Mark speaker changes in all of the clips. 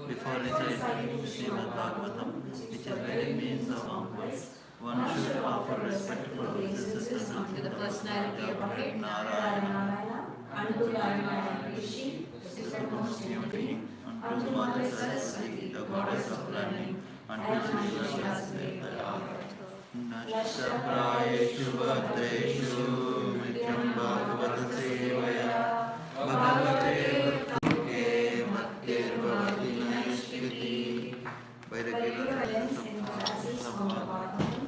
Speaker 1: Before reciting Srimad Bhagavatam, which is very means of conquest, one should offer respectful obeisances unto the personality of Lord Narayana, unto Narayana Rishi, the supremest deity, unto Mother Saraswati, the goddess of learning, unto Sri Vasudeva. Nashtaprayeshu bhaktreshu nityam bhagavata sevaya bhagavate bhakti bhaktir bhavati naishkriti. By the guidance and classes of Bhagavatam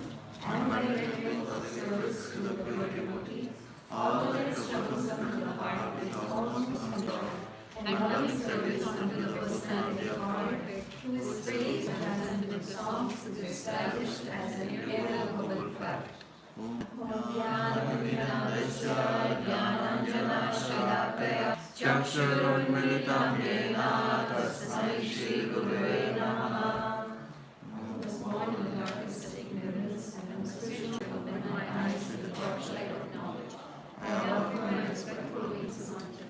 Speaker 1: and by the service to the pure devotee, all that struggles unto the heart is almost controlled, and loving service unto the personality of God, who is praised and has in the songs is established as an irrevocable fact. Chakshurunmilitam yena tasmai Shri Gurave Namaha. This morning in the darkness of ignorance and spiritual open my eyes to the torchlight of knowledge. I offer my respectful obeisances unto him.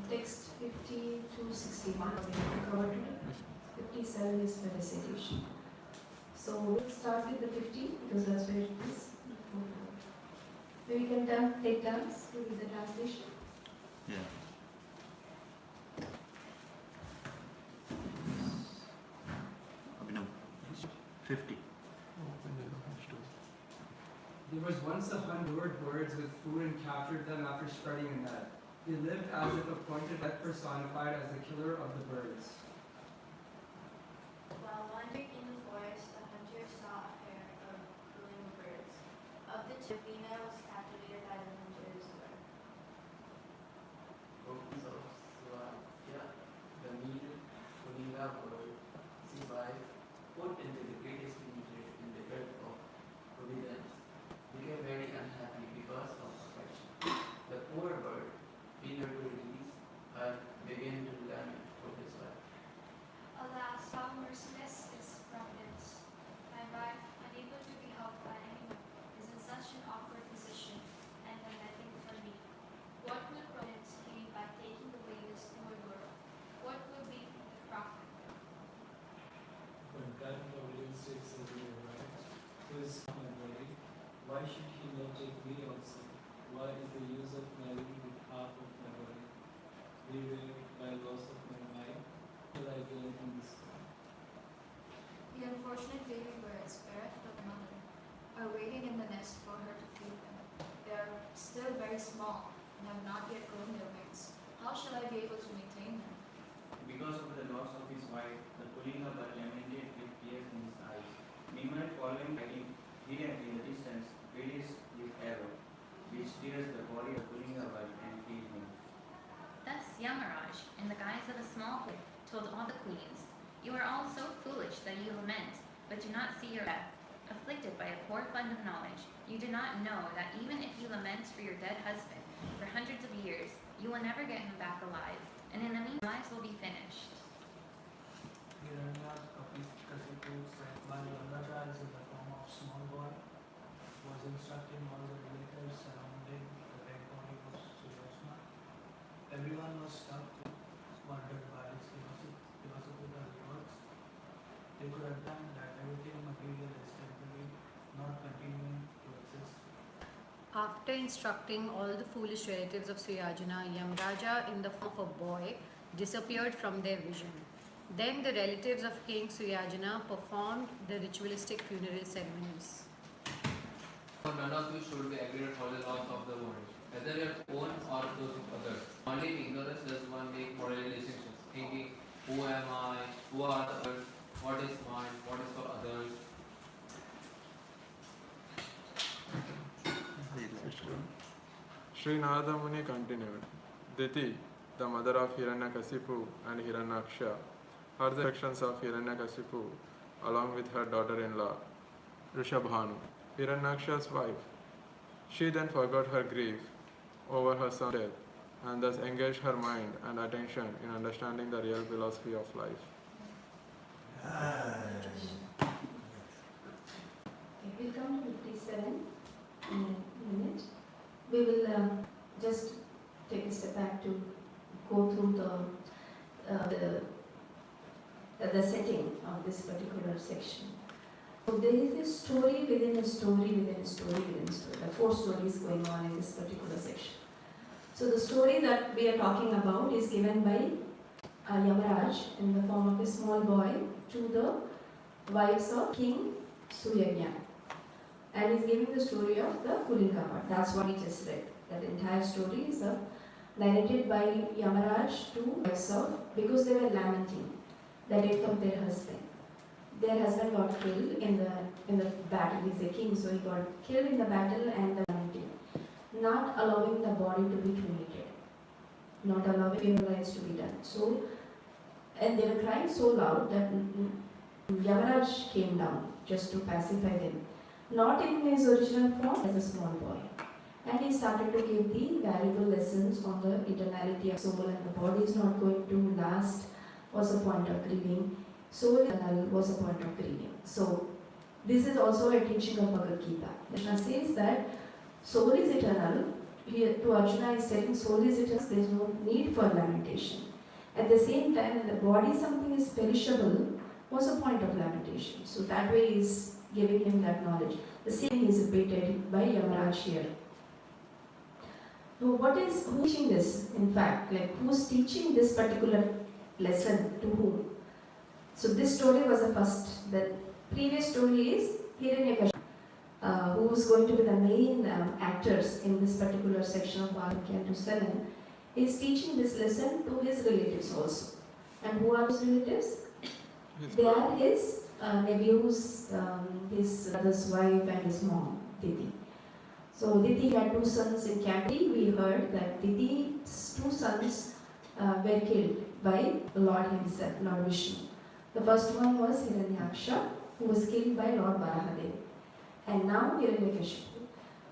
Speaker 1: Text 50 to 61 covered today. 57 is the recitation. So we'll start with the 50 because that's where it is. Maybe we can take turns to read the translation.
Speaker 2: Yeah. Abhinav, 50.
Speaker 3: There was once a hunt lured birds with food and captured them after spreading a net. They lived as if appointed death personified as the killer of the birds.
Speaker 4: While wandering in the forest, the hunter saw a pair of cooing birds. Of the two, the female was captivated by the hunter's lure.
Speaker 5: The male Kuninga bird, his wife, put into the greatest danger in the earth of providence, became very unhappy because of affection. The poor bird, eager to release her, began to lament for his wife.
Speaker 4: Alas, how merciless is providence! My wife, unable to be helped by anyone, is in such an awkward position and has nothing for me. What will providence gain by taking away this poor girl? What will be the profit?
Speaker 6: When God providence takes away your right, who is my body, why should he not take me also? Why is the use of marrying with half of my body? Beware by loss of my mind, till I gain in this world.
Speaker 4: The unfortunate baby birds, bereft of mother, are waiting in the nest for her to feed them. They are still very small and have not yet grown their wings. How shall I be able to maintain them?
Speaker 7: Because of the loss of his wife, the Kulinga bird lamented with tears in his eyes. Meanwhile, following hidden in the distance, released his arrow, which tears the body of Kulinga bird and kills him.
Speaker 8: Thus Yamaraj, in the guise of a small boy, told all the queens, "You are all so foolish that you lament, but do not see your death. Afflicted by a poor fund of knowledge, you do not know that even if you lament for your dead husband for hundreds of years, you will never get him back alive, and in the meantime, lives will be finished."
Speaker 9: Hiranyakasipu said, while Yamraja is in the form of small boy, was instructing all the relatives surrounding the dead body of Suryasma. Everyone was stuck, wondered by his philosophical words. They could understand that everything material is temporary, not continuing to exist.
Speaker 10: After instructing all the foolish relatives of Suyajana, Yamraja in the form of a boy disappeared from their vision. Then the relatives of King Suyajana performed the ritualistic funeral ceremonies.
Speaker 5: None of you should be agreed for the loss of the world, whether your own or those of others. Only in ignorance does one make moral decisions, thinking, who am I, who are the others, what is mine, what is for others.
Speaker 11: Sri Narada Muni continued, Diti, the mother of Hiranyakasipu and Hiranyaksha, heard the actions of Hiranyakasipu along with her daughter-in-law, Rishabhanu, Hiranyaksha's wife. She then forgot her grief over her son's death and thus engaged her mind and attention in understanding the real philosophy of life.
Speaker 12: We'll come to 57 in a minute. We will just take a step back to go through the setting of this particular section. So there is a story within a story within a story within a story. There are 4 stories going on in this particular section. So the story that we are talking about is given by Yamaraj in the form of a small boy to the wives of King Suyagna. And he's giving the story of the Kulinga part. That's what we just read. That entire story is narrated by Yamaraj to wives of, because they were lamenting the death of their husband. Their husband got killed in the battle. He's a king, so he got killed in the battle and the lamenting, not allowing the body to be cremated, not allowing funeral rites to be done. So, and they were crying so loud that Yamaraj came down just to pacify them. Not in his original form, as a small boy. And he started to give the valuable lessons on the eternality of soul, and the body is not going to last, was a point of grieving. Soul eternal was a point of grieving. So, this is also a teaching of Bhagavad Gita. Krishna says that soul is eternal. Here to Arjuna is telling soul is eternal, there is no need for lamentation. At the same time, when the body something is perishable, was a point of lamentation. So that way is giving him that knowledge. The same is repeated by Yamaraj here. So who is teaching this? In fact, who's teaching this particular lesson to whom? So this story was the first. The previous story is Hiranyakashipu, who is going to be the main actors in this particular section of Bhagavad 7, is teaching this lesson to his relatives also. And who are his relatives? They are his nephews, his brother's wife and his mom, Didi. So Didi had 2 sons in Kanti. We heard that Didi's 2 sons were killed by Lord himself, Lord Vishnu. The first one was Hiranyaksha, who was killed by Lord Varahadev. And now Hiranyakashipu.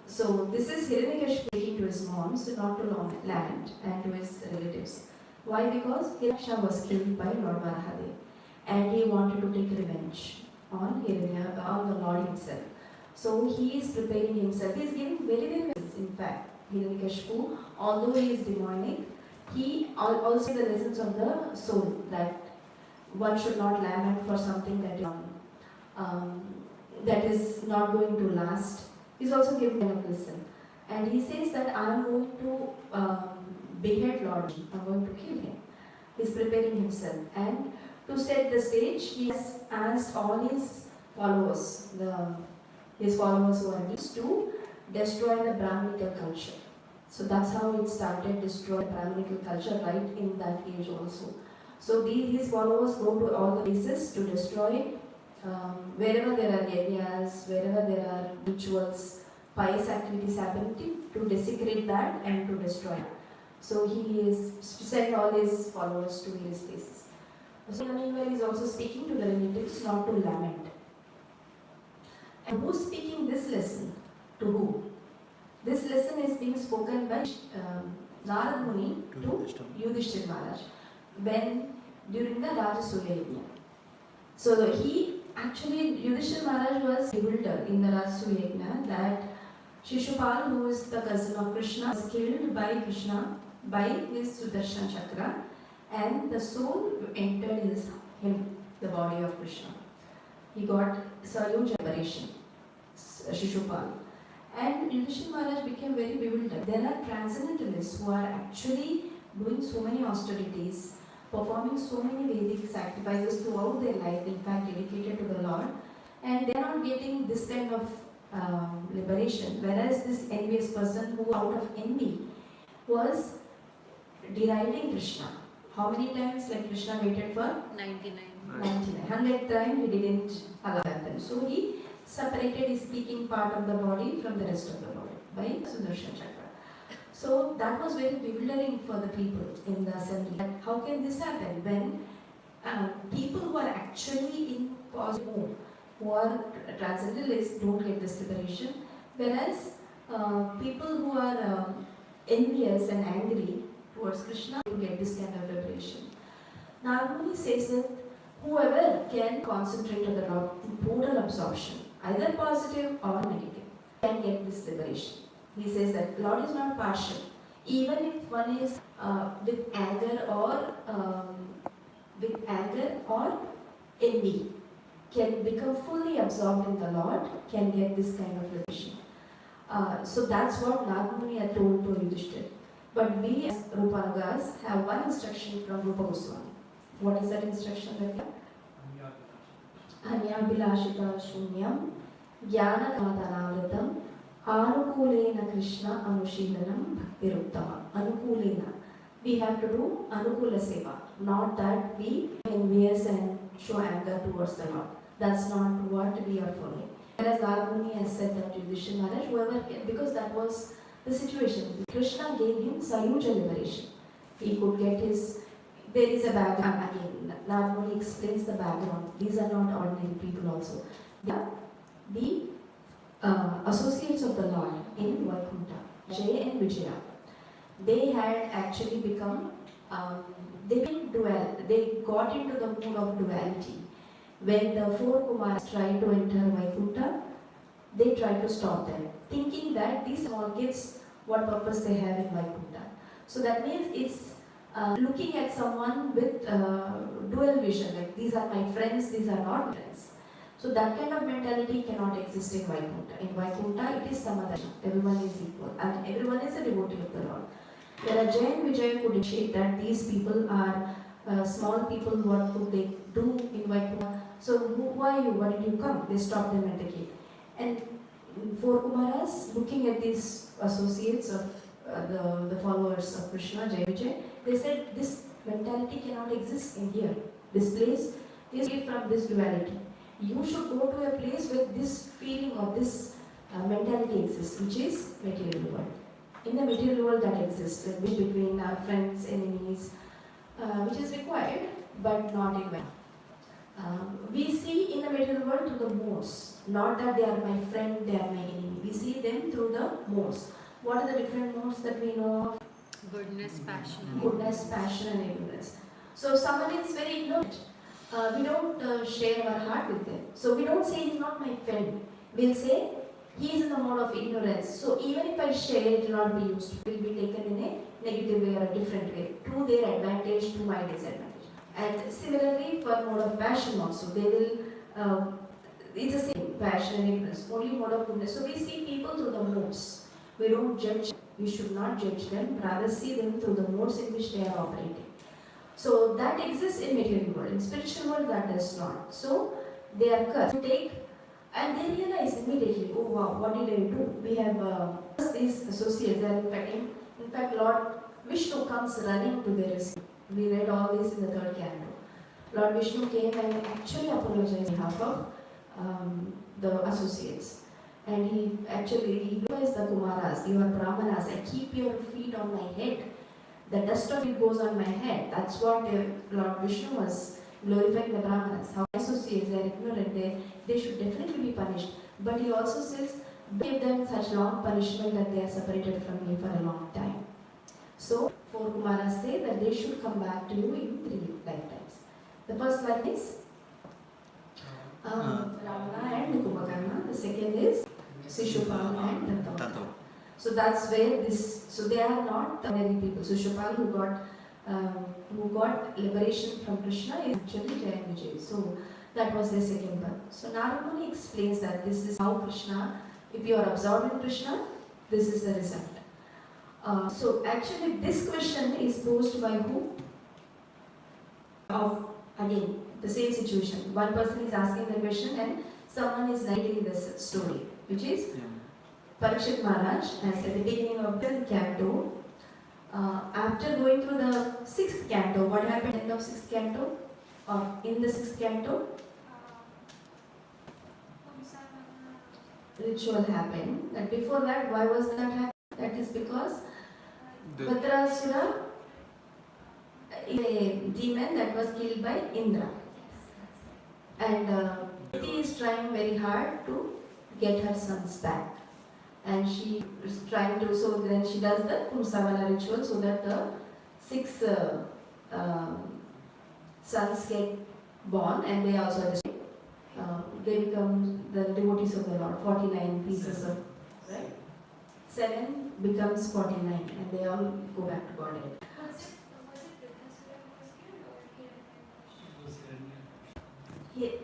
Speaker 12: So this is Hiranyakashipu speaking to his mom, so not to lament, and to his relatives. Why? Because Hiranyaksha was killed by Lord Varahadev, and he wanted to take revenge on the Lord himself. So he is preparing himself. He is giving very, very lessons. In fact, Hiranyakashipu, although he is demonic, he also has the lessons of the soul, that one should not lament for something that is not going to last. He is also giving them a lesson. And he says that I am going to behead Lord, I am going to kill him. He is preparing himself. And to set the stage, he has asked all his followers, his followers who are used to destroy the Brahminical culture. So that's how it started, destroy Brahminical culture right in that age also. So his followers go to all the places to destroy wherever there are yajnas, wherever there are rituals, pious activities happening, to desecrate that and to destroy it. So he is sent all his followers to various places. So meanwhile he is also speaking to the relatives not to lament. And who's speaking this lesson? To who? This lesson is being spoken by Narada Muni to Yudhishthira Maharaj during the Rajasuya Yajna. So Yudhishthira Maharaj was bewildered in the Rajasuya Yajna that Shishupal, who is the cousin of Krishna, was killed by Krishna by his Sudarshan Chakra, and the soul entered him, the body of Krishna. He got Sayuja liberation, Shishupal. And Yudhishthira Maharaj became very bewildered. There are transcendentalists who are actually doing so many austerities, performing so many Vedic sacrifices throughout their life, in fact dedicated to the Lord, and they are not getting this kind of liberation. Whereas this envious person who out of envy was deriding Krishna. How many times like Krishna waited for?
Speaker 10: 99.
Speaker 12: 99. 100th time he didn't allow them. So he separated his speaking part of the body from the rest of the body by Sudarshan Chakra. So that was very bewildering for the people in the assembly. How can this happen when people who are actually in positive mood, who are transcendentalists, don't get this liberation, whereas people who are envious and angry towards Krishna will get this kind of liberation. Narmani says that whoever can concentrate on the Lord in total absorption, either positive or negative, can get this liberation. He says that Lord is not partial. Even if one is with anger or envy, can become fully absorbed in the Lord, can get this kind of liberation. So that's what Nagmuni had told to Yudhishthira. But we as Rupanugas have one instruction from Rupa Goswami. What is that instruction that we have? Anyabhilashita shunyam jnana kamadhanavritam anukulena Krishna anushilanam bhaktiruttama. Anukulena. We have to do anukula seva. Not that we envious and show anger towards the Lord. That's not what we are following. Whereas Narmuni has said that Yudhishthira Maharaj, whoever can, because that was the situation. Krishna gave him Sayuja liberation. He could get his. There is a background. Again, Narmuni explains the background. These are not ordinary people also. They are the associates of the Lord in Vaikuntha, Jay and Vijaya. They had actually become, they got into the mood of duality. When the four Kumaras tried to enter Vaikuntha, they tried to stop them, thinking that these small kids, what purpose they have in Vaikuntha. So that means it's looking at someone with dual vision, like these are my friends, these are not friends. So that kind of mentality cannot exist in Vaikuntha. In Vaikuntha, it is samadana. Everyone is equal and everyone is a devotee of the Lord. Whereas Jay and Vijay could appreciate that these people are small people, what could they do in Vaikuntha? So who are you? Why did you come? They stopped them at the gate. And four Kumaras, looking at these associates of the followers of Krishna, Jay Vijay, they said this mentality cannot exist in here. This place is free from this duality. You should go to a place where this feeling or this mentality exists, which is material world. In the material world that exists, like between our friends, enemies, which is required, but not in mind. We see in the material world through the modes, not that they are my friend, they are my enemy. We see them through the modes. What are the different modes that we know of?
Speaker 10: Goodness, passion.
Speaker 12: Goodness, passion and ignorance. So if someone is very ignorant, we don't share our heart with them. So we don't say he's not my friend. We'll say he is in the mode of ignorance. So even if I share, it will not be used. It will be taken in a negative way or a different way, to their advantage, to my disadvantage. And similarly for mode of passion also, they will, it's the same, passion and ignorance, only mode of goodness. So we see people through the modes. We don't judge, we should not judge them, rather see them through the modes in which they are operating. So that exists in material world. In spiritual world that does not. So they are cursed. Take and they realize immediately, oh wow, what did I do? We have these associates. They are in fact, Lord Vishnu comes running to their rescue. We read all this in the third canto. Lord Vishnu came and actually apologized on behalf of the associates. And he realized the Kumaras, you are Brahmanas, I keep your feet on my head. The dust of it goes on my head. That's what Lord Vishnu was glorifying the Brahmanas. How associates, they are ignorant, they should definitely be punished. But he also says, give them such long punishment that they are separated from me for a long time. So, four Kumaras say that they should come back to you in 3 lifetimes. The first life is Ravana and Kumbhakarna. The second is Shishupal and Tattva.
Speaker 2: Tattva.
Speaker 12: So that's where this. So they are not ordinary people. So Shishupal who got liberation from Krishna is actually Jaya and Vijay. So that was their second birth. So Narada Muni explains that this is how Krishna. If you are absorbed in Krishna, this is the result. So actually, this question is posed by who? Of again the same situation. One person is asking the question and someone is narrating this story, which is Parikshit Maharaj, as at the beginning of the canto. After going through the 6th canto, what happened in the 6th canto? Or in the 6th canto? Ritual happened. And before that, why was that happening? That is because Bhadrasura is a demon that was killed by Indra. And Devi is trying very hard to get her sons back. And she is trying to, so then she does the Kumsavana ritual so that the 6 sons get born and they also they become the devotees of the Lord, 49 pieces of, right? 7 becomes 49 and they all go back to Godhead.
Speaker 4: Was it because Surya was killed or
Speaker 6: It was Hiranya.
Speaker 12: Yeah,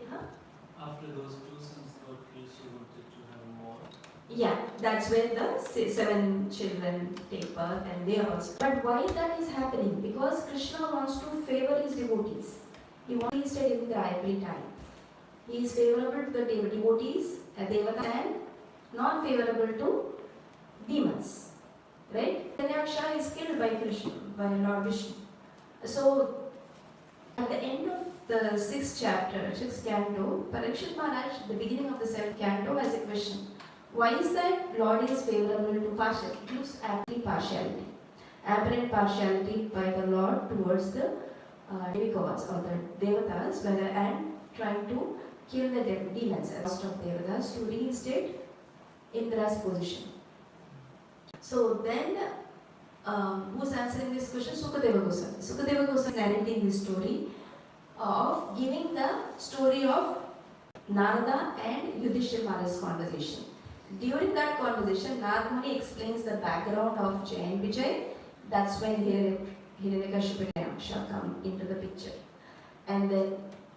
Speaker 6: After those 2 sons got killed, she wanted to have more.
Speaker 12: yeah, that's when the 7 children take birth and they also. But why that is happening? Because Krishna wants to favor his devotees. He wants to stay Indra every time. He is favorable to the devotees, Devatas, and not favorable to demons. Right? Hiranyaksha is killed by Krishna, by Lord Vishnu. So, at the end of the 6th chapter, 6th canto, Parikshit Maharaj, the beginning of the 7th canto, has a question. Why is that Lord is favorable to partiality? It looks apparent partiality. Apparent partiality by the Lord towards the demigods or the devatas, and trying to kill the demons as cost of devatas to reinstate Indra's position. So then, who's answering this question? Sukadeva Goswami. Sukadeva Goswami narrating this story of giving the story of Narada and Yudhishthira Maharaj's conversation. During that conversation, Narada Muni explains the background of Jaya and Vijay. That's when Hiranyakashipu and Yaksha come into the picture. And then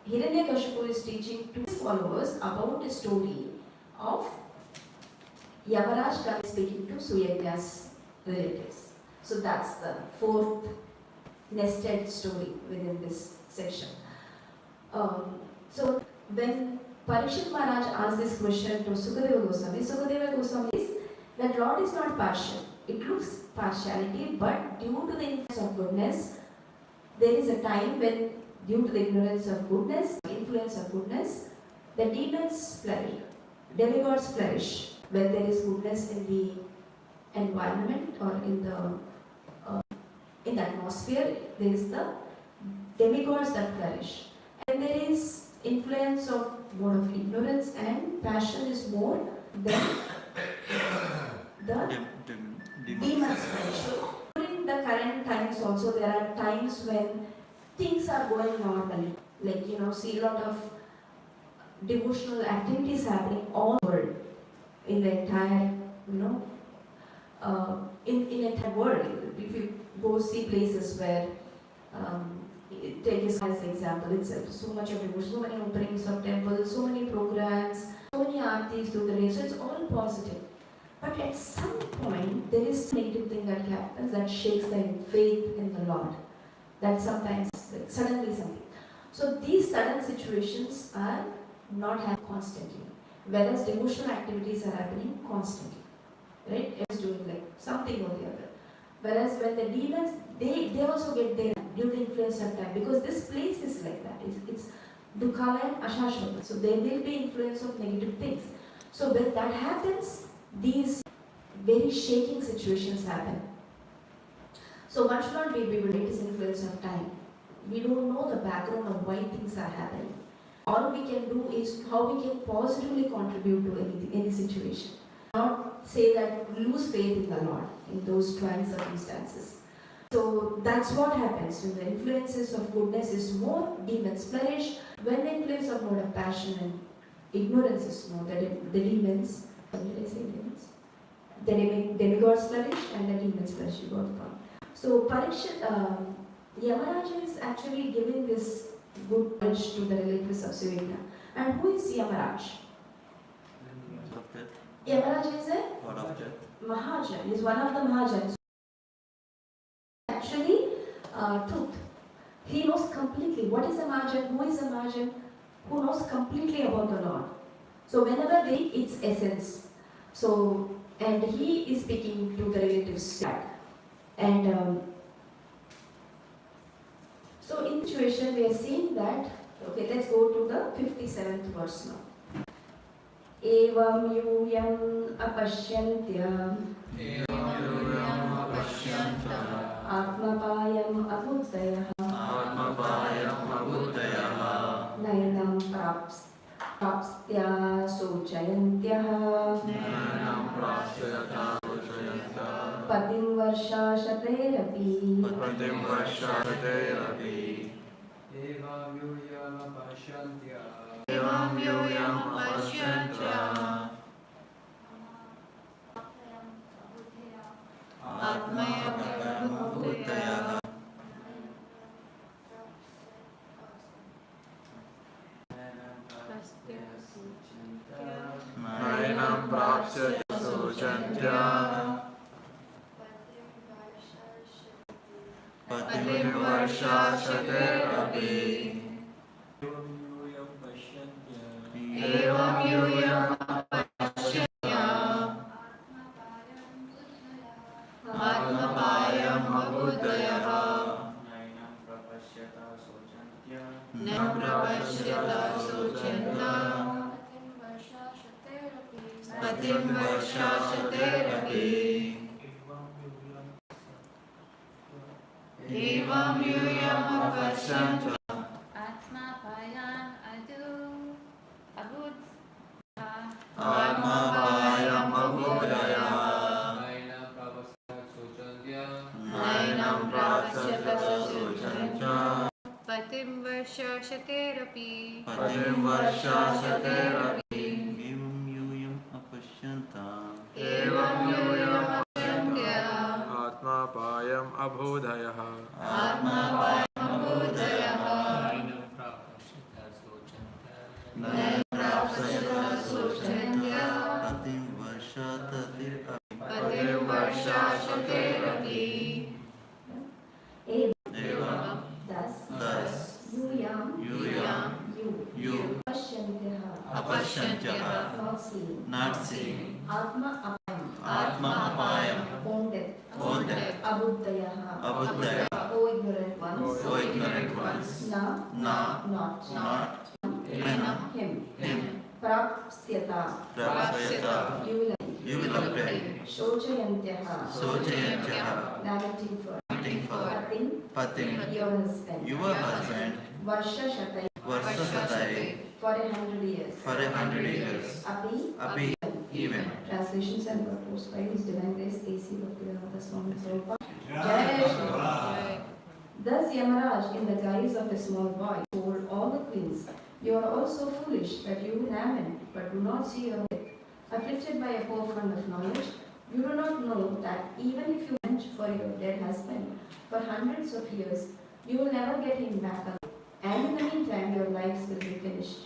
Speaker 12: Hiranyakashipu is teaching to his followers about a story of Yamaraj speaking to Suyagna's relatives. So that's the 4th nested story within this section. So when Parikshit Maharaj asked this question to Sukadeva Goswami is that Lord is not partial. It looks partiality, but due to the influence of goodness, there is a time when, due to the influence of goodness, the demons flourish, demigods flourish. When there is goodness in the environment or in the atmosphere, there is the demigods that flourish. And there is influence of mode of ignorance and passion is more than the demons flourish. During the current times also, there are times when things are going normally. Like, see a lot of devotional activities happening all over the world. In the entire, in the entire world. If you go see places where, take this as an example itself, so much of devotion, so many openings of temples, so many programs, so many aartis through the day, so it's all positive. But at some point, there is a negative thing that happens that shakes their faith in the Lord. That sometimes, suddenly something. So these sudden situations are not happening constantly. Whereas devotional activities are happening constantly, right? It's doing like something or the other. Whereas when the demons, they also get there due to the influence of time, because this place is like that. It's dukkha and ashashvata. So there will be influence of negative things. So when that happens, these very shaking situations happen. So one should not be able to this influence of time. We don't know the background of why things are happening. All we can do is how we can positively contribute to any situation. Not say that lose faith in the Lord in those trying circumstances. So that's what happens when the influences of goodness is more, demons flourish. When the influence of mode of passion and ignorance is more, the demons did I say demons? The demigods flourish and the demons flourish. You got the point. So Yamaraja is actually giving this good punch to the relatives of Suyagna. And who is Yamaraj?
Speaker 2: Of death.
Speaker 12: Yamaraj is a
Speaker 2: God of death.
Speaker 12: Mahajan. He is one of the Mahajans. Actually, truth. He knows completely what is a Mahajan, who is a Mahajan, who knows completely about the Lord. So whenever they, its essence. So, and he is speaking to the relatives. And so in situation we are seeing that, okay, let's go to the 57th verse now. Evam yuyam apashyantya atmapayam abuddhayah nainam prapstya sochayantyah patim varshashaterapi
Speaker 3: Evam yuyam apashyantya
Speaker 10: Atmaya
Speaker 11: Nainam prapsyati sochantya Patim varshashaterapi Evam yuyam apashyantya Atmapayam abuddhayah
Speaker 7: Nainam prapashyata sochantya
Speaker 10: Naprapashyata sochanta Patim varshashaterapi Evam yuyam apashyanta
Speaker 8: Atmapayam
Speaker 11: Atmapayam abuddhayah Nainam prapashyata sochantya
Speaker 10: Patim varshashaterapi
Speaker 11: Patim varshashaterapi
Speaker 2: Evam yuyam apashyanta
Speaker 10: Evam yuyam apashyantya
Speaker 11: Atmapayam abhodhayah
Speaker 10: Atmapayam abuddhayah Naprapashyata sochantya
Speaker 2: patim varshashaterapi
Speaker 10: Patim varshashaterapi
Speaker 2: Evam
Speaker 12: thus yuyam
Speaker 2: you
Speaker 12: apashyantya
Speaker 2: apashyantya
Speaker 12: not seeing
Speaker 2: not seeing
Speaker 12: atma apayam own death abuddhayah O ignorant ones na not him prapsyata you will obtain shochayantyah lamenting for patim your husband varshashatai for 100 years api even translations and purpose by His Divine Grace A.C. Bhaktivedanta Swami Prabhupada. Jai Shri Ram. Thus Yamaraj, in the guise of a small boy, told all the queens, "You are all so foolish that you lament but do not see your way. Afflicted by a poor fund of knowledge, you do not know that even if you lament for your dead husband for hundreds of years, you will never get him back alive. And in the meantime, your lives will be finished."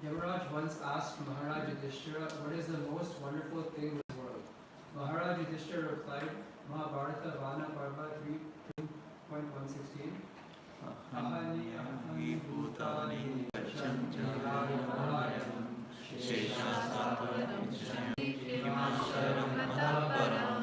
Speaker 3: Yamaraj once asked Maharaj Yudhishthira, what is the most wonderful thing in the world? Maharaj Yudhishthira replied, Mahabharata Vana Parva 3.116. Ahani bhutani chanchalayam sheshasatvam himasharam mataparam.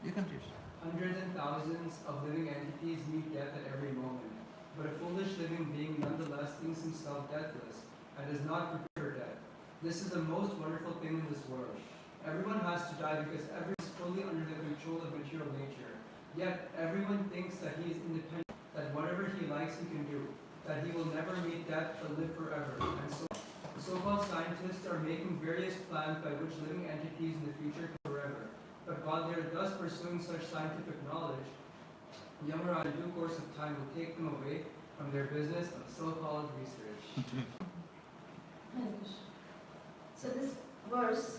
Speaker 2: You can teach.
Speaker 3: Hundreds and thousands of living entities meet death at every moment. But a foolish living being nonetheless thinks himself deathless and does not prepare for death. This is the most wonderful thing in this world. Everyone has to die because everyone is fully under the control of material nature. Yet everyone thinks that he is independent, that whatever he likes he can do, that he will never meet death but live forever, and so on. So-called scientists are making various plans by which living entities in the future can live forever. But while they are thus pursuing such scientific knowledge, Yamaraj in due course of time will take them away from their business of so-called research.
Speaker 12: So this verse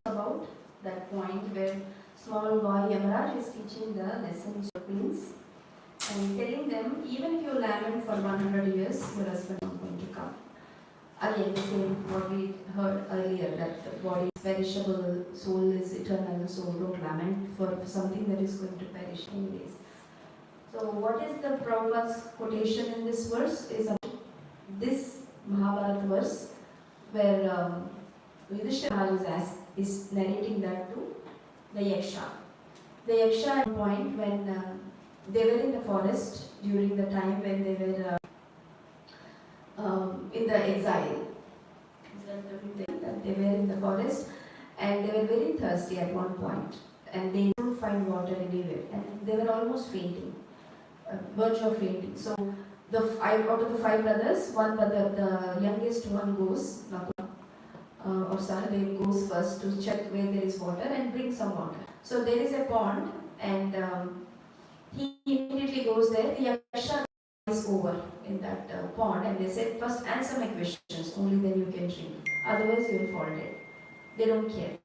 Speaker 12: about that point where small boy Yamaraj is teaching the lessons to queens and telling them, even if you lament for 100 years, your husband is not going to come. Again, the same what we heard earlier, that the body is perishable, soul is eternal, so don't lament for something that is going to perish anyways. So what is the Prabhupada's quotation in this verse is about this Mahabharata verse where Yudhishthira Maharaj is narrating that to the Yaksha. The Yaksha at a point when they were in the forest during the time when they were in the exile. That they were in the forest and they were very thirsty at one point and they couldn't find water anywhere and they were almost fainting, verge of fainting. So out of the 5 brothers, one brother, the youngest one goes, or Sahadev goes first to check where there is water and bring some water. So there is a pond and he immediately goes there. The Yaksha is over in that pond and they said, first answer my questions, only then you can drink. Otherwise you will fall dead. They don't care.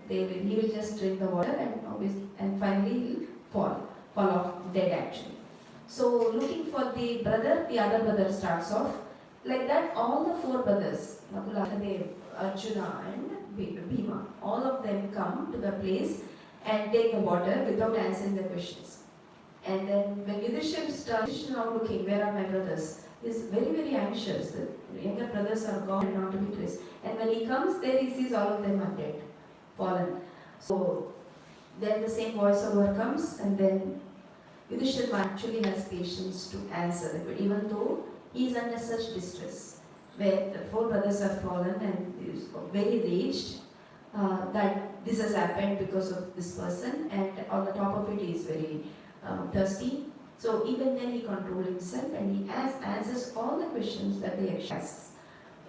Speaker 12: He will just drink the water and finally he will fall off dead actually. So looking for the brother, the other brother starts off. Like that, all the 4 brothers, Nakula, Devi, Arjuna and Bhima, all of them come to the place and take the water without answering the questions. And then when Yudhishthira starts now looking, where are my brothers? He is very, very anxious. The younger brothers are gone and not to be traced. And when he comes there, he sees all of them are dead, fallen. So then the same voiceover comes and then Yudhishthira actually has patience to answer it, even though he is under such distress, where the 4 brothers have fallen and he is very raged that this has happened because of this person, and on the top of it he is very thirsty. So even then he controls himself and he answers all the questions that the Yaksha asks.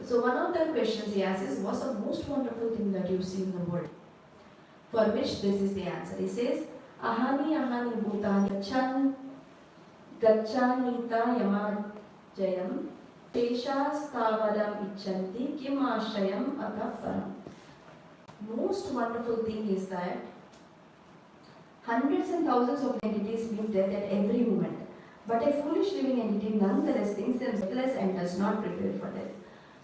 Speaker 12: So one of the questions he asks is, what's the most wonderful thing that you see in the world? For which this is the answer. He says, Ahani ahani bhutani gachanita yamajayam teshastavaram ichanti kim ashayam ataparam. Most wonderful thing is that hundreds and thousands of entities meet death at every moment. But a foolish living entity nonetheless thinks themselves and does not prepare for death.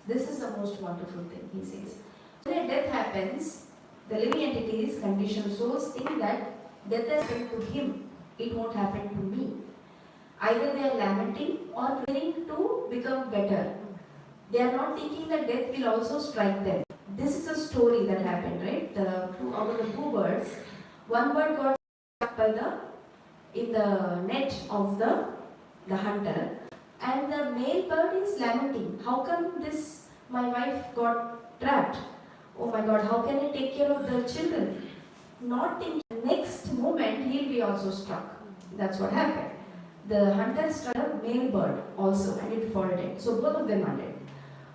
Speaker 12: This is the most wonderful thing, he says. When a death happens, the living entities, conditioned souls, think that death has happened to him, it won't happen to me. Either they are lamenting or praying to become better. They are not thinking that death will also strike them. This is a story that happened, right? Out of the 2 birds, one bird got stuck in the net of the hunter, and the male bird is lamenting. How come my wife got trapped? Oh my God, how can I take care of the children? Not thinking, next moment he'll be also struck. That's what happened. The hunter struck a male bird also and it fell dead. So both of them are dead.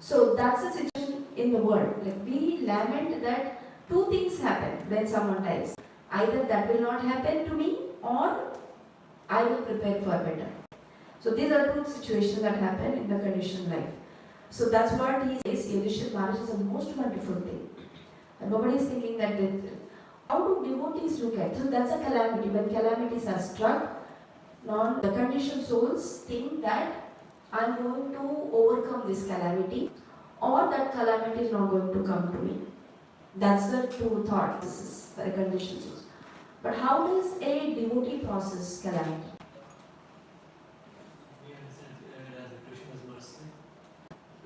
Speaker 12: So that's the situation in the world. Like we lament that 2 things happen when someone dies. Either that will not happen to me or I will prepare for better. So these are 2 situations that happen in the conditioned life. So that's what he says, Yudhishthira Maharaj is the most wonderful thing. And nobody is thinking that how do devotees look at it? So that's a calamity. When calamities are struck, the conditioned souls think that I am going to overcome this calamity or that calamity is not going to come to me. That's the 2 thoughts. This is for a conditioned souls. But how does a devotee process calamity?
Speaker 6: We understand it as a Krishna's mercy.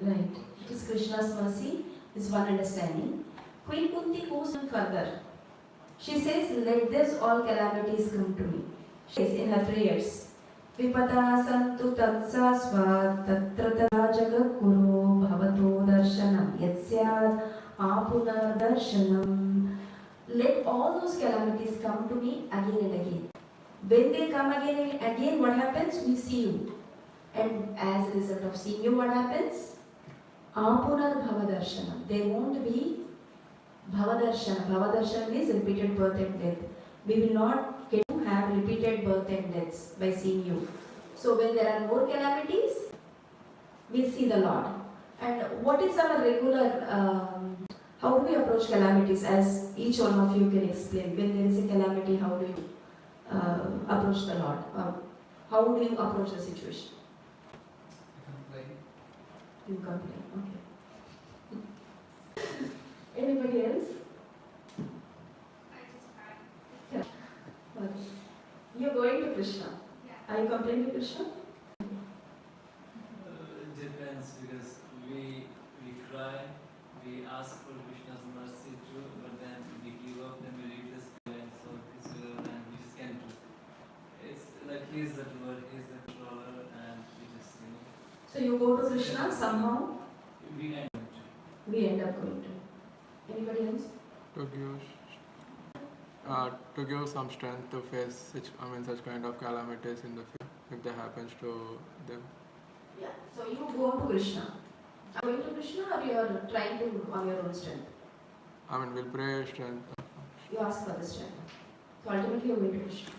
Speaker 12: Right. It is Krishna's mercy is one understanding. Queen Kunti goes on further. She says, let this all calamities come to me. She says in her prayers, Vipada santu tatsasva tatra tada jagakuru bhavato darshanam yatsyad apuna darshanam. Let all those calamities come to me again and again. When they come again and again, what happens? We see you. And as a result of seeing you, what happens? Apunar bhavadarshana. There won't be bhavadarshana. Bhavadarshana is repeated birth and death. We will not get to have repeated birth and deaths by seeing you. So when there are more calamities, we see the Lord. And what is our regular, how do we approach calamities, as each one of you can explain? When there is a calamity, how do you approach the Lord? How do you approach the situation?
Speaker 3: Complain.
Speaker 12: You complain, okay. Anybody else?
Speaker 4: I just cried.
Speaker 12: Okay. You're going to Krishna.
Speaker 4: Yeah.
Speaker 12: Are you complaining to Krishna?
Speaker 6: It depends, because we cry, we ask for Krishna's mercy too, but then we give up and we leave this and so his will, and we just can't do. It's like he's the doer, he's the controller, and we just,
Speaker 12: So you go to Krishna somehow,
Speaker 6: we end up
Speaker 12: we end up going to. Anybody else?
Speaker 11: To give some strength to face such kind of calamities in the future if that happens to them.
Speaker 12: Yeah. So you go to Krishna. Are you going to Krishna, or you are trying to on your own strength?
Speaker 11: We'll pray strength.
Speaker 12: You ask for the strength. So ultimately you are going to Krishna.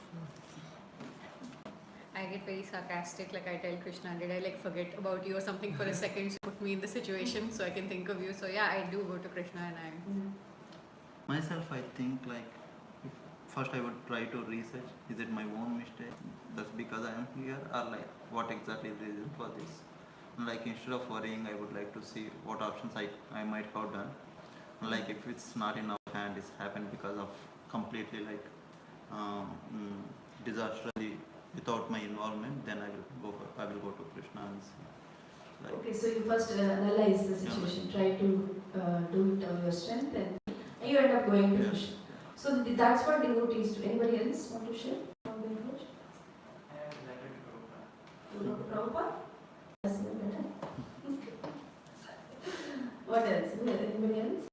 Speaker 10: I get very sarcastic, like I tell Krishna, did I forget about you or something for a second, so put me in the situation so I can think of you. So yeah, I do go to Krishna and I...
Speaker 1: Myself, I think if first I would try to research, is it my own mistake? That's because I am here, or what exactly is the reason for this? Instead of worrying, I would like to see what options I might have done. If it's not in our hand, it's happened because of completely disastrously without my involvement, then I will go to Krishna and see.
Speaker 12: Okay, so you first analyze the situation, try to do it on your strength, and you end up going to Krishna. So that's what devotees do. Anybody else want to share how they approach?
Speaker 5: I have a letter to Prabhupada.
Speaker 12: You go to Prabhupada? That's even better. What else? Anybody else?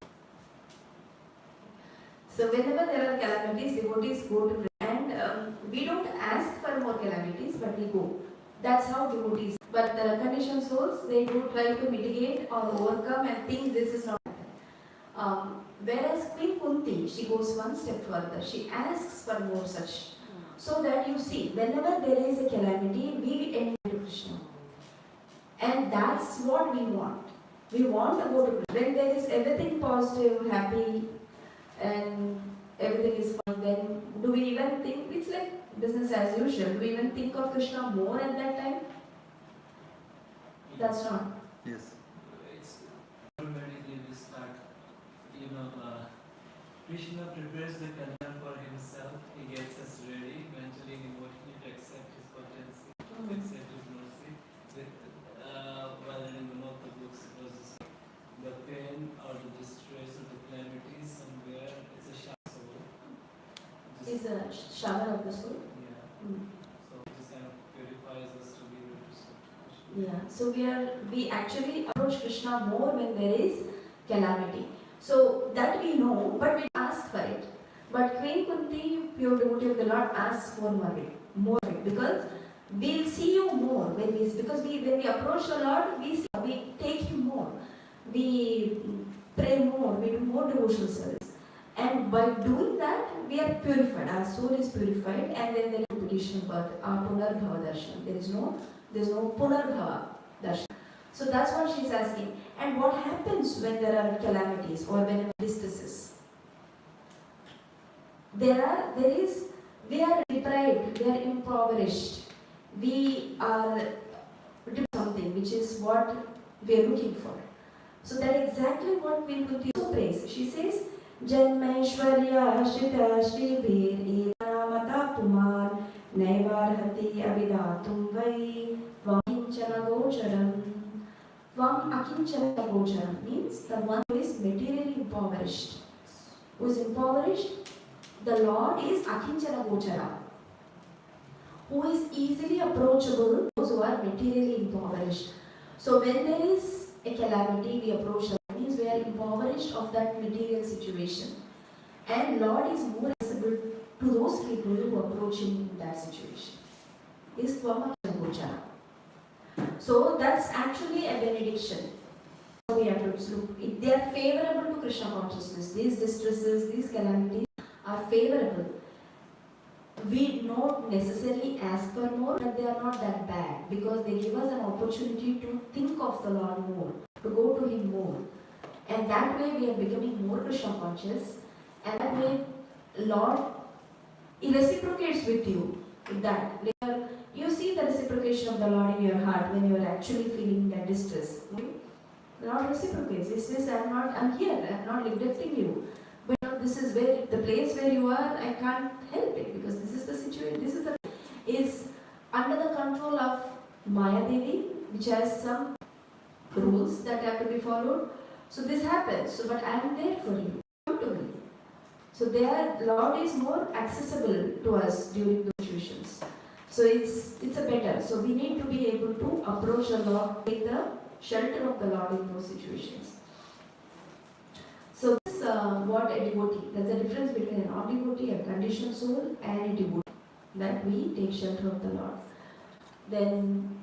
Speaker 12: So whenever there are calamities, devotees go to Krishna, and we don't ask for more calamities, but we go. That's how devotees. But the conditioned souls, they do try to mitigate or overcome and think this is not happening. Whereas Queen Kunti, she goes one step further. She asks for more such. So that you see, whenever there is a calamity, we end to Krishna. And that's what we want. We want to go to Krishna. When there is everything positive, happy, and everything is fine, then do we even think, it's like business as usual, do we even think of Krishna more at that time? That's not.
Speaker 1: Yes.
Speaker 6: It's automatically we start, Krishna prepares the container for himself, he gets us ready mentally and emotionally to accept his potency, to accept his mercy. While reading one of the books, it was just the pain or the distress or the calamity somewhere, it's a shower soul.
Speaker 12: Is a shower of the soul?
Speaker 6: Yeah.
Speaker 12: Mm.
Speaker 6: So it just kind of purifies us to be able to serve Krishna.
Speaker 12: Yeah, so we actually approach Krishna more when there is calamity. So that we know, but we ask for it. But Queen Kunti, pure devotee of the Lord, asks for more because we'll see you more when we approach the Lord, we take Him more, we pray more, we do more devotional service, and by doing that we are purified. Our soul is purified, and then there is repetition of birth, our punarbhava darshan. There is no punarbhava darshan. So that's what she's asking. And what happens when there are calamities or when distresses? We are deprived, we are impoverished, we are doing something which is what we are looking for. So that's exactly what Queen Kunti also prays. She says, Janmaishwarya Shrita Shribir Ivanamata Puman Naivarhati Avidatum Vai Vam Kinchana Gocharam. Vam Akinchana Gocharam means the one who is materially impoverished. Who is impoverished? The Lord is Akinchana Gochara, who is easily approachable, those who are materially impoverished. So when there is a calamity, we approach the Lord, means we are impoverished of that material situation. And Lord is more accessible to those people who approach Him in that situation. Is Twam Akinchana Gochara. So that's actually a benediction. We have to look. They are favorable to Krishna consciousness. These distresses, these calamities are favorable. we not necessarily ask for more, but they are not that bad because they give us an opportunity to think of the Lord more, to go to Him more. And that way we are becoming more Krishna conscious, and that way Lord, He reciprocates with you with that. You see the reciprocation of the Lord in your heart when you are actually feeling that distress. The Lord reciprocates. He says, I'm here, I'm not neglecting you. But this is where the place where you are, I can't help it because this is the situation, this is under the control of Maya Devi, which has some rules that have to be followed. So this happens. So but I am there for you. Come to me. So there, Lord is more accessible to us during those situations. So it's a better. So we need to be able to approach the Lord with the shelter of the Lord in those situations. So this what a devotee. There's a difference between a non-devotee, a conditioned soul, and a devotee. That we take shelter of the Lord. Then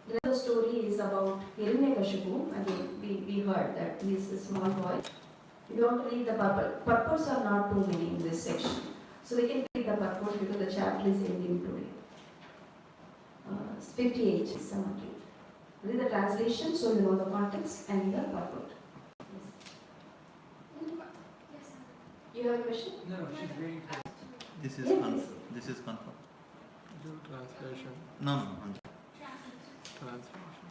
Speaker 12: the other story is about Hiranyakashipu. Again, we heard that he is a small boy. We want to read the purport. Purports are not too many in this section. So we can read the purport because the chapter is ending today. 58 is summary. Read the translation so you know the context and the purport.
Speaker 4: Yes,
Speaker 12: You have a question?
Speaker 3: No, she's reading for
Speaker 1: This is
Speaker 12: Yeah,
Speaker 1: confirmed. This is confirmed.
Speaker 11: Do translation.
Speaker 1: No.
Speaker 11: Translation.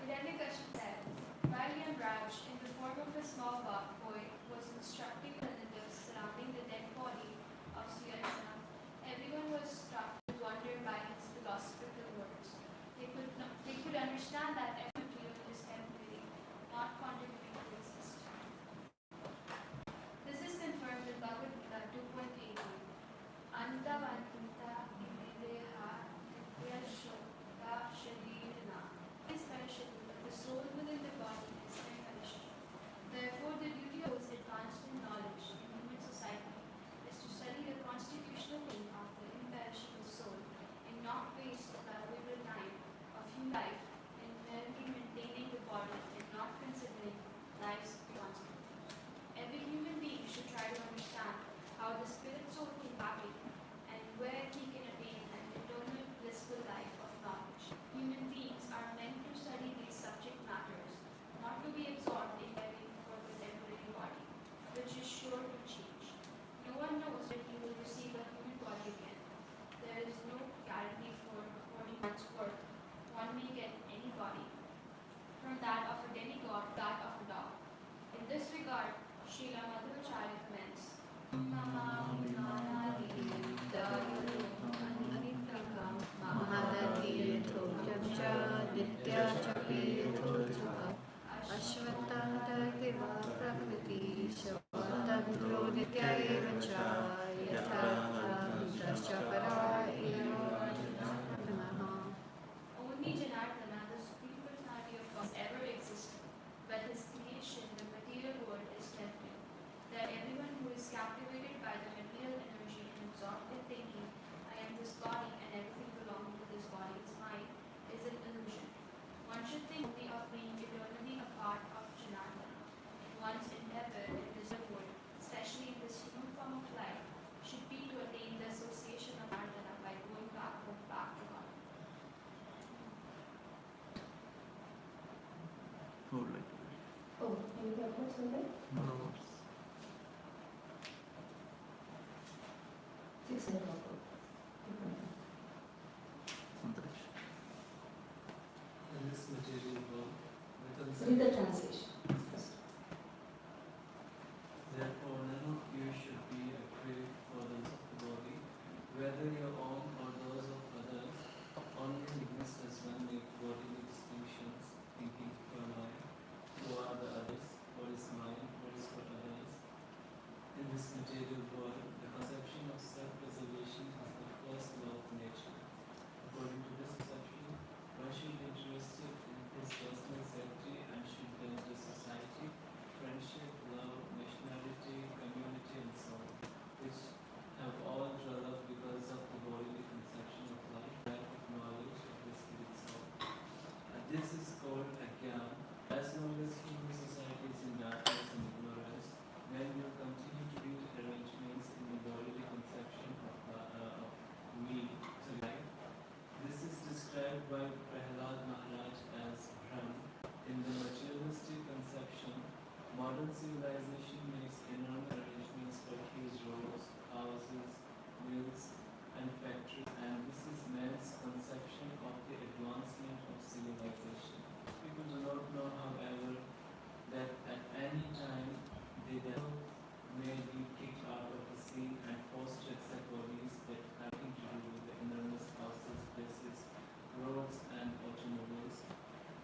Speaker 4: Hiranyakashipu said, while Yamraj, in the form of a small boy, was instructing relatives surrounding the dead body of Suyajna, everyone was struck with wonder by his philosophical words. They could understand that every material is temporary, not contributing to exist. This is confirmed in Bhagavad Gita 2.18. Antavanta ideha nityashoka sharirina. It is perishable, but the soul within the body is imperishable. Therefore, the duty of those advanced in knowledge in human society is to study the constitutional being of the imperishable soul and not waste the valuable time of human life in merely maintaining the body and not considering life's responsibility. Every human being should try to understand how the spirit soul can happy and where he can attain an eternal blissful life of knowledge. Human beings are meant to study these subject matters, not to be absorbed in caring for the temporary body, which is sure to change. No one knows when he will receive a human body again. There is no guarantee for according to one's work. One may get any body, from that of a demigod to that of a dog. In this regard, Srila Madhvacharya comments, only Janardana, the Supreme Personality of God, has ever existed, but his creation, the material world, is temporary. That everyone who is captivated by the material energy and absorbed in thinking, I am this body and everything belonging to this body is mine, is an illusion. One should think only of being eternally a part of Janardana. One's endeavor in this world, especially in this human form of life, should be to attain the association of Janardana by going back to God.
Speaker 1: Hold it.
Speaker 12: Oh, any purports on that?
Speaker 11: No.
Speaker 12: 6 purport.
Speaker 1: Santosh.
Speaker 6: In this material world,
Speaker 12: Read the translation first.
Speaker 6: therefore none of you should be afraid for those of the body, whether your own or those of others. Only exist as one make bodily distinctions, thinking for mind. Who are the others? What is mine? What is for others? In this material world, the conception of self-preservation modern civilization makes enormous arrangements for huge roads, houses, mills, and factories, and this is man's conception of the advancement of civilization. People do not know, however, that at any time the devil may be kicked out of the sea and forced to accept bodies that have nothing to do with the enormous houses, places, roads, and automobiles.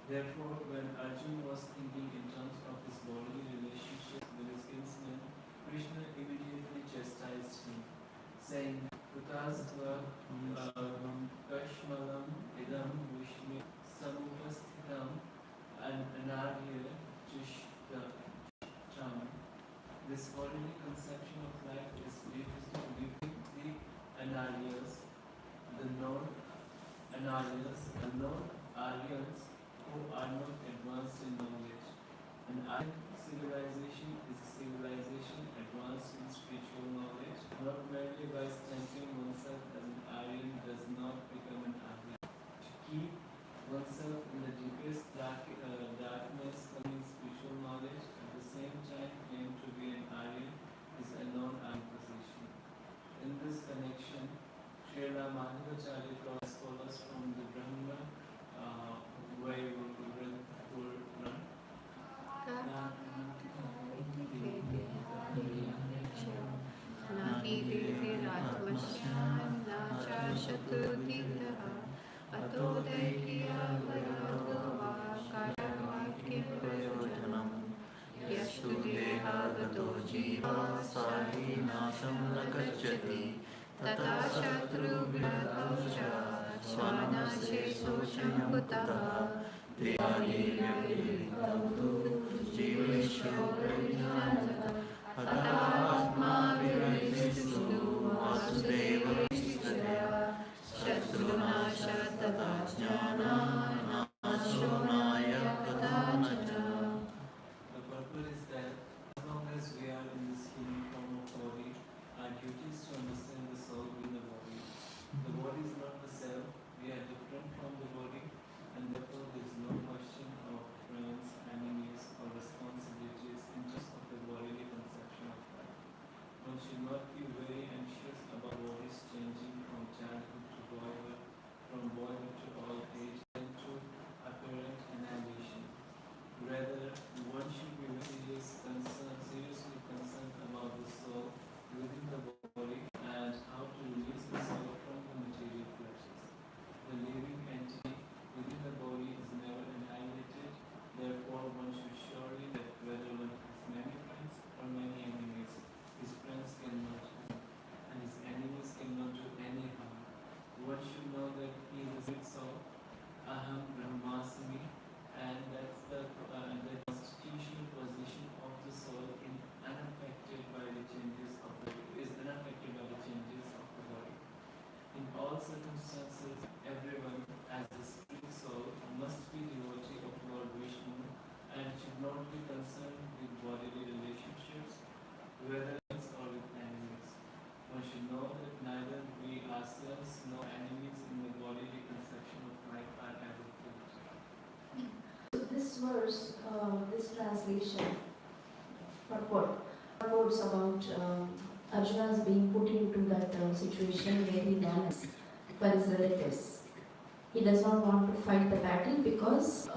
Speaker 6: Therefore, when Arjuna was thinking in terms of his bodily relationship with his kinsman, Krishna immediately chastised him, saying, Kutasva Kashmalam idam vishmi samupasthitam and anarya chishtam. This bodily conception of life is beautiful giving the anaryas, the non-Aryans who are not advanced in knowledge. An Aryan civilization is a civilization advanced in spiritual knowledge. Not merely by stamping oneself as an Aryan does not become an Aryan. To keep oneself in the deepest darkness in spiritual knowledge, at the same time claim to be an Aryan, is a non-Aryan position. In this connection, Srila Madhavacharya draws scholars from the Brahma way
Speaker 1: यस्तु देहागतो जीवा साहि नाशं न गच्छति तथा शत्रुव्याधौ च स्वानाशे शोषं कुतः देहादिव्यक्तिभवतु जीवेश्वरविज्ञानतः हतात्माविरजिस्तु वासुदेवश्चया शत्रुनाशः तथा ज्ञानानाशो नायः कथञ्चन.
Speaker 6: The purpose is that as long as we are in this human form of body, our duty is to understand the soul in the body. The body is not the self, we are different from the body, and therefore there is no question of friends, enemies, or responsibilities in terms of the bodily conception of life. One should not be very anxious about bodies changing from childhood to boyhood, from boyhood to old age, and to apparent annihilation. Rather, one should be seriously concerned about the soul within the body and how to release the soul from the material pleasures. The living entity within the body is never annihilated, therefore one should surely that whether one has many friends or many enemies, his friends cannot harm, and his enemies cannot do any harm. One should know that he is a spirit soul, Aham Brahmasmi, and that's the constitutional position of the soul unaffected by the changes of the body. In all circumstances, everyone as a spirit soul must be devotee of Lord Vishnu and should not be concerned with bodily relationships, whether it's or with enemies. One should know that neither we ourselves nor enemies in the bodily conception of life are ever killed.
Speaker 12: This verse, this translation, purports about Arjuna's being put into that situation where he runs for his relatives. He does not want to fight the battle because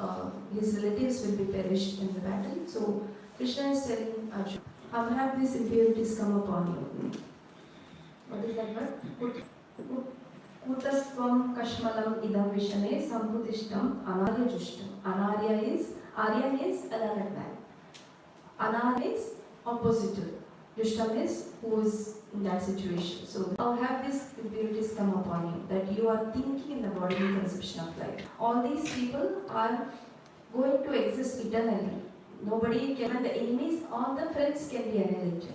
Speaker 12: his relatives will be perished in the battle. So Krishna is telling Arjuna, how have these impurities come upon you? What is that word? Kutasvam kashmalam idam vishane samputishtam anarya jushtam. Aryan is a learned man. Anarya is opposite to it. Jushtam is who is in that situation. So how have these impurities come upon you that you are thinking in the bodily conception of life? All these people are going to exist eternally. Nobody can, and the enemies, all the friends can be annihilated.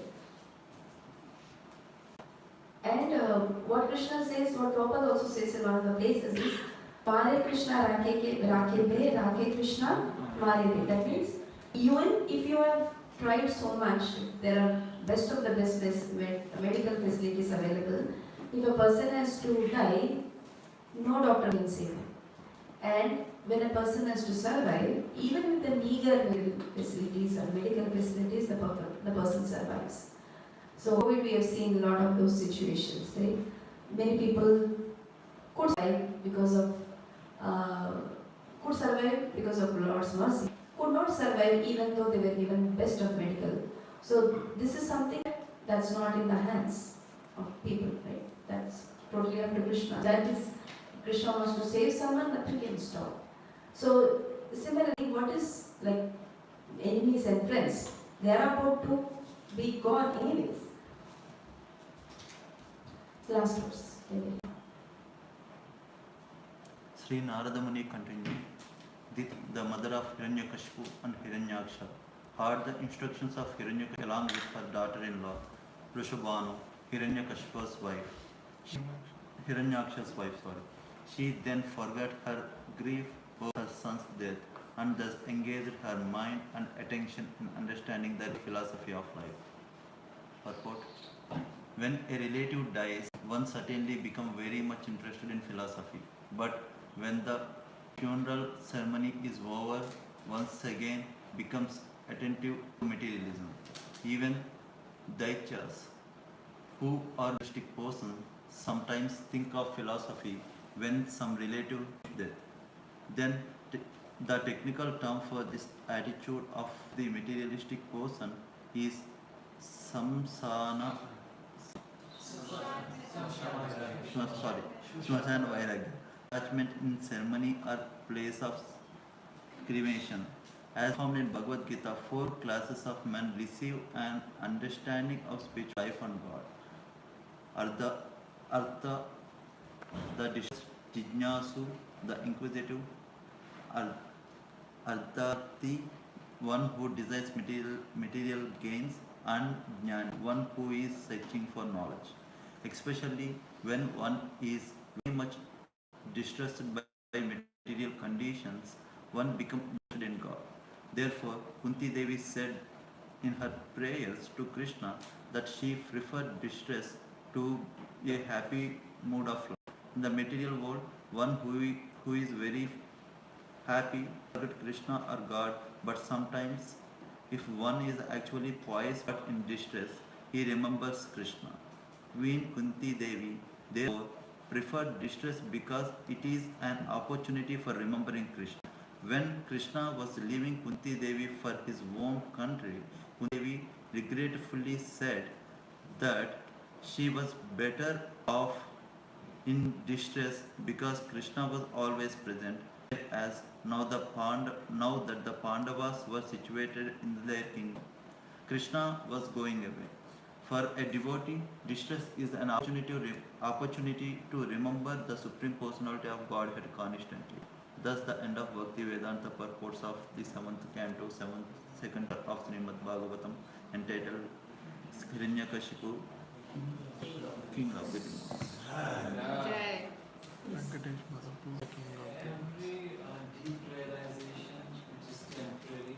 Speaker 12: And what Krishna says, what Prabhupada also says in one of the places is, Mare Krishna Rake Krishna Mare Be. That means, even if you have tried so much, there are best of the best medical facilities available. If a person has to die, no doctor can save him. And when a person has to survive, even with the meager medical facilities or medical facilities, the person survives. So COVID, we have seen a lot of those situations, right? Many people could survive because of Lord's mercy, could not survive even though they were given best of medical. So this is something that's not in the hands of people, right? That's totally up to Krishna. That is, Krishna wants to save someone, nothing can stop. So similarly, what is like enemies and friends? They are about to be gone anyways. Last verse.
Speaker 1: Sri Narada Muni continued, the mother of Hiranyakashipu and Hiranyaksha heard the instructions of Hiranyakashipu along with her daughter-in-law, Rushabhanu, Hiranyakashipu's wife. Hiranyaksha's wife. She then forgot her grief over her son's death and thus engaged her mind and attention in understanding the philosophy of life. Purport: when a relative dies, one certainly becomes very much interested in philosophy. But when the funeral ceremony is over, once again becomes attentive to materialism. Even Daityas, who are mystic persons, sometimes think of philosophy when some relative is dead. Then the technical term for this attitude of the materialistic person is samsana. Smasana Vairagya. Attachment in ceremony or place of cremation. As found in Bhagavad Gita, 4 classes of men receive an understanding of spiritual life and God. Artha, the Jijnasu, the inquisitive. Arthati, one who desires material gains, and Jnani, one who is searching for knowledge. Especially when one is very much distressed by material conditions, one becomes interested in God. Therefore, Kunti Devi said in her prayers to Krishna that she preferred distress to a happy mood of life. In the material world, one who is very happy forget Krishna or God, but sometimes if one is actually poised but in distress, he remembers Krishna. Queen Kunti Devi therefore preferred distress because it is an opportunity for remembering Krishna. When Krishna was leaving Kunti Devi for his home country, Kunti Devi regretfully said that she was better off in distress because Krishna was always present, as now that the Pandavas were situated in their kingdom, Krishna was going away. For a devotee, distress is an opportunity to remember the Supreme Personality of Godhead constantly. Thus, the end of Bhakti Vedanta purports of the 7th canto, 7th second of Srimad Bhagavatam, entitled Hiranyakashipu, King of the Demons.
Speaker 10: Jai.
Speaker 11: Venkatesh Madhavu, the king of the
Speaker 6: Every deep realization which is temporary,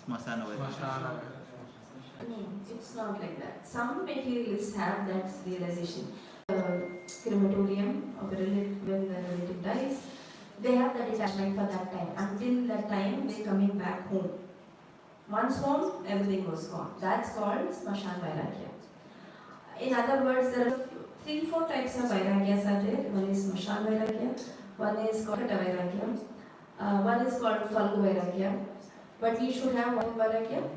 Speaker 1: Smasana Vairagya.
Speaker 12: No, it's not like that. Some materialists have that realization. Crematorium of a relative, when the relative dies, they have that detachment for that time. Until that time, they're coming back home. Once home, everything was gone. That's called Smashan Vairagya. In other words, there are 3-4 types of Vairagyas are there. One is Smashan Vairagya, one is called Kata Vairagya, one is called Falgu Vairagya. But we should have one Vairagya,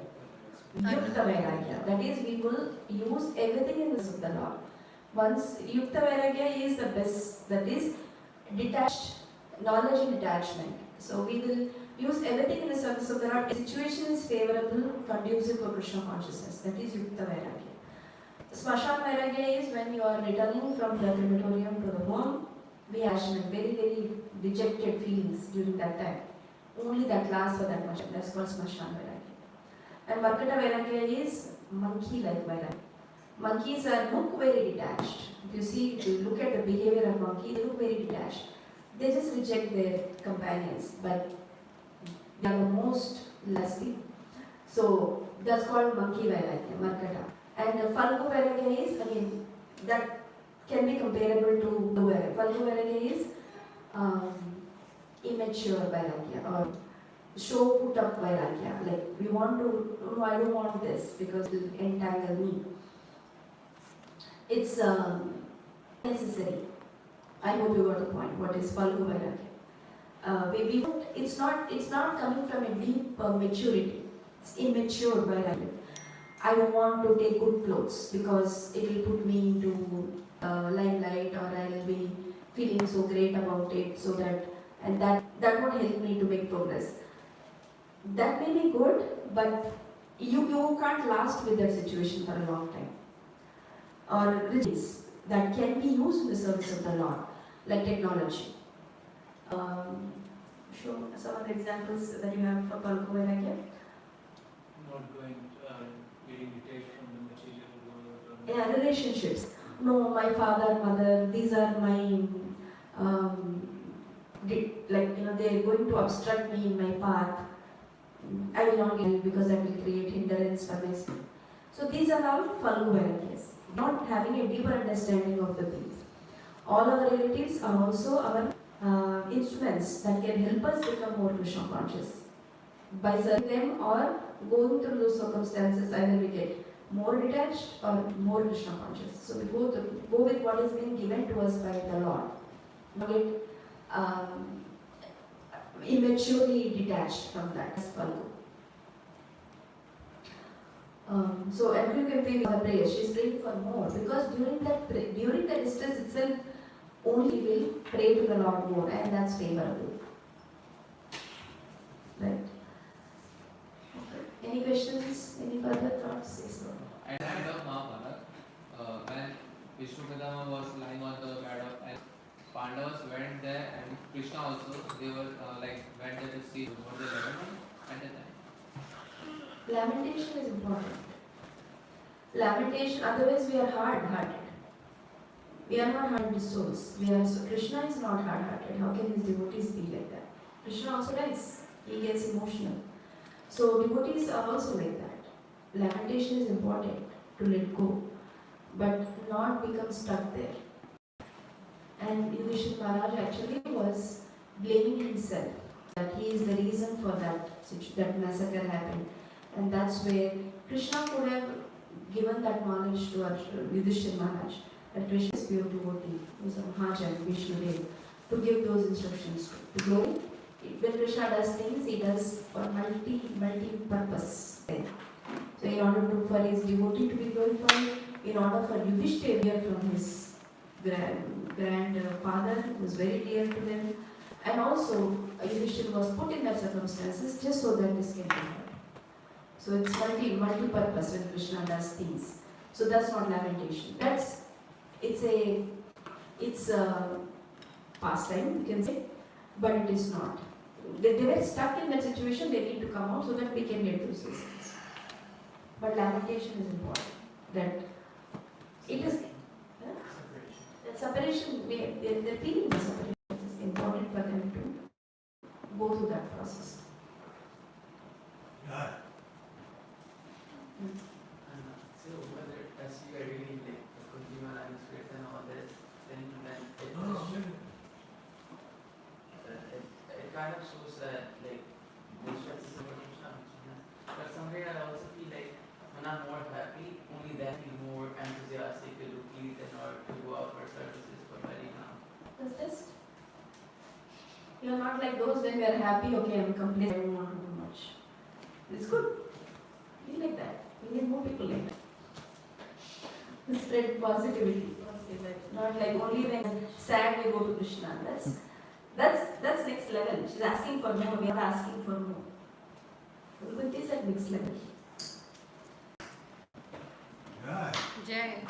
Speaker 12: Yukta Vairagya. That is, we will use everything in the service of the Lord. Once Yukta Vairagya is the best, that is detached, knowledge and detachment. So we will use everything in the service of the Lord. The situation is favorable, conducive for Krishna consciousness. That is Yukta Vairagya. Smashan Vairagya is when you are returning from the crematorium to the home. We have very, very dejected feelings during that time. Only that lasts for that much. That's called Smashan Vairagya. And Markata Vairagya is monkey-like Vairagya. Monkeys look very detached. If you look at the behavior of monkey, they look very detached. They just reject their companions, but they are the most lusty. So that's called monkey Vairagya, Markata. And the Falgu Vairagya is, again, that can be comparable to the Vairagya. Falgu Vairagya is um, immature vairagya or show put up vairagya. Like we want to, no, I don't want this because it will entangle me. It's necessary. I hope you got the point. What is Falgu vairagya? It's not coming from a deep maturity. It's immature vairagya. I don't want to take good clothes because it will put me into limelight, or I'll be feeling so great about it, so that won't help me to make progress. That may be good, but you can't last with that situation for a long time. Or riches that can be used in the service of the Lord, like technology. Show some of the examples that you have for Palko Vairagya.
Speaker 6: Not going, getting detached from the material world.
Speaker 12: Yeah, relationships. No, my father, mother, these are my, they're going to obstruct me in my path. I will not get it because that will create hindrance for myself. So these are all Falgu Vairagyas, not having a deeper understanding of the things. All our relatives are also our instruments that can help us become more Krishna conscious. By serving them or going through those circumstances, either we get more detached or more Krishna conscious. So we go with what is being given to us by the Lord. Not get immaturely detached from that. So every can pray with her prayer. She is praying for more because during the distress itself, only will pray to the Lord more, and that's favorable. Right? Any questions? Any further thoughts? Yes, sir.
Speaker 13: At the end of Mahabharata, when Vishnu Padama was lying on the bed of, and Pandavas went there, and Krishna also, they were went there to see what they lamented at the time.
Speaker 12: Lamentation is important. Lamentation, otherwise we are hard-hearted. We are not hard souls. So Krishna is not hard-hearted. How can his devotees be like that? Krishna also does. He gets emotional. So devotees are also like that. Lamentation is important to let go, but not become stuck there. And Yudhishthira Maharaj actually was blaming himself that he is the reason for that massacre happened, and that's where Krishna could have given that knowledge to Yudhishthira Maharaj that Krishna is pure devotee, was a Mahajan, Vishnu Dev, to give those instructions to glory. When Krishna does things, he does for multi-purpose. So in order for his devotee to be glorified, in order for Yudhishthira to hear from his grandfather, who was very dear to them, and also Yudhishthira was put in that circumstances just so that this can be heard. So it's multi-purpose when Krishna does things. So that's not lamentation. It's a pastime, you can say, but it is not. They were stuck in that situation, they need to come out so that we can get those results. But lamentation is important. That it is that separation, they're feeling the separation. It's important for them to go through that process.
Speaker 5: So whether as you are reading like the Kunti manuscripts and all this, then it kind of shows that like the stress is about Krishna. But somewhere I also feel like when I'm more happy, only then I'm more enthusiastic to do please in order to go out for services. But right now,
Speaker 12: That's just, you're not like those when we are happy, okay, I'm complacent, I don't want to do much. It's good. Be like that. We need more people like that. Spread positivity. Not like only when sad we go to Krishna. That's next level. She's asking for more, we are asking for more. But this is at next level.
Speaker 10: Jai.